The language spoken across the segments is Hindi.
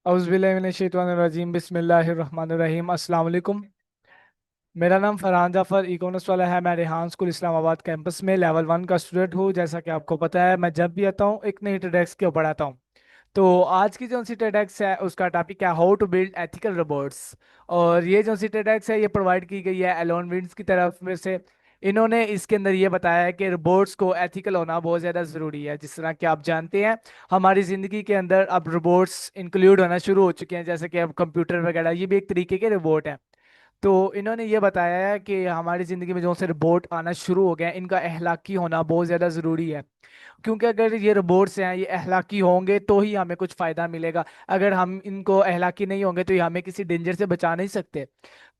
औज़ुबिल्लाहिमिनश्शैतानिर्रजीम बिस्मिल्लाहिर्रहमानिर्रहीम अस्सलाम वालेकुम। मेरा नाम फरहान जाफ़र इकोनॉमिक्स वाला है। मैं रेहान स्कूल इस्लामाबाद कैंपस में लेवल 1 का स्टूडेंट हूँ। जैसा कि आपको पता है, मैं जब भी आता हूँ एक नई टेडेक्स के ऊपर आता हूँ। तो आज की जो सी टेडेक्स है उसका टॉपिक है how to build ethical robots. और ये जो सी टेडेक्स है ये प्रोवाइड की गई है एलोन विंड्स की तरफ में से। इन्होंने इसके अंदर ये बताया है कि रोबोट्स को एथिकल होना बहुत ज़्यादा ज़रूरी है। जिस तरह कि आप जानते हैं, हमारी ज़िंदगी के अंदर अब रोबोट्स इंक्लूड होना शुरू हो चुके हैं, जैसे कि अब कंप्यूटर वगैरह ये भी एक तरीके के रोबोट हैं। तो इन्होंने ये बताया है कि हमारी ज़िंदगी में जो से रोबोट आना शुरू हो गए हैं, इनका अहलाकी होना बहुत ज़्यादा ज़रूरी है। क्योंकि अगर ये रोबोट्स हैं, ये अहलाकी होंगे तो ही हमें कुछ फ़ायदा मिलेगा। अगर हम इनको अहलाकी नहीं होंगे तो ये हमें किसी डेंजर से बचा नहीं सकते।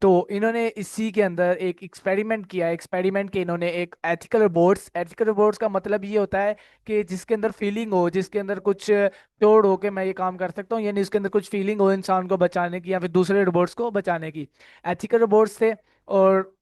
तो इन्होंने इसी के अंदर एक एक्सपेरिमेंट किया। एक्सपेरिमेंट के इन्होंने एक एथिकल रोबोट्स का मतलब ये होता है कि जिसके अंदर फीलिंग हो, जिसके अंदर कुछ प्योर हो के मैं ये काम कर सकता हूँ, यानी उसके अंदर कुछ फीलिंग हो इंसान को बचाने की या फिर दूसरे रोबोट्स को बचाने की। एथिकल रोबोट्स थे। और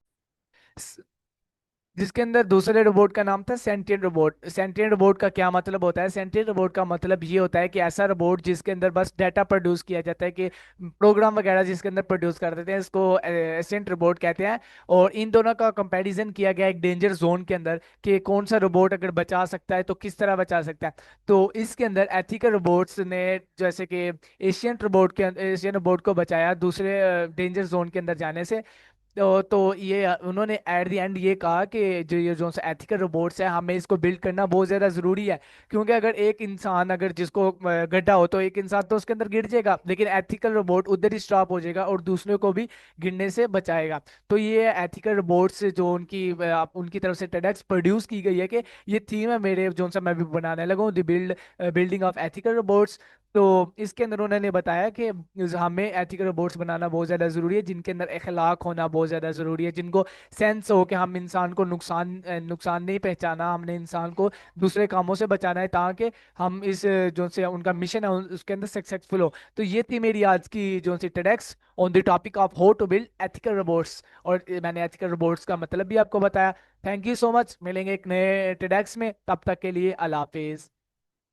जिसके अंदर दूसरे रोबोट का नाम था सेंटियंट रोबोट। सेंटियंट रोबोट का क्या मतलब होता है? सेंटियंट रोबोट का मतलब ये होता है कि ऐसा रोबोट जिसके अंदर बस डाटा प्रोड्यूस किया जाता है, कि प्रोग्राम वगैरह जिसके अंदर प्रोड्यूस कर देते हैं, इसको एसेंट रोबोट कहते हैं। और इन दोनों का कंपैरिजन किया गया एक डेंजर जोन के अंदर, कि कौन सा रोबोट अगर बचा सकता है तो किस तरह बचा सकता है। तो इसके अंदर एथिकल रोबोट्स ने, जैसे कि एशियन रोबोट को बचाया दूसरे डेंजर जोन के अंदर जाने से। तो ये उन्होंने एट द एंड ये कहा कि जो ये जो एथिकल रोबोट्स है, हमें इसको बिल्ड करना बहुत ज़्यादा ज़रूरी है। क्योंकि अगर एक इंसान, अगर जिसको गड्ढा हो तो एक इंसान तो उसके अंदर गिर जाएगा, लेकिन एथिकल रोबोट उधर ही स्टॉप हो जाएगा और दूसरों को भी गिरने से बचाएगा। तो ये एथिकल रोबोट्स जो उनकी तरफ से टेडेक्स प्रोड्यूस की गई है, कि ये थीम है मेरे जो सा मैं भी बनाने लगा हूँ, the building of ethical robots. तो इसके अंदर उन्होंने बताया कि हमें एथिकल रोबोट्स बनाना बहुत ज़्यादा ज़रूरी है, जिनके अंदर अखलाक होना बहुत ज़्यादा ज़रूरी है, जिनको सेंस हो कि हम इंसान को नुकसान नहीं पहचाना, हमने इंसान को दूसरे कामों से बचाना है, ताकि हम इस जो से उनका मिशन है उसके अंदर सक्सेसफुल हो। तो ये थी मेरी आज की जो सी TEDx on the topic of how to build ethical robots. और मैंने एथिकल रोबोट्स का मतलब भी आपको बताया। Thank you so much. मिलेंगे एक नए टेडेक्स में, तब तक के लिए अल्लाह हाफिज़।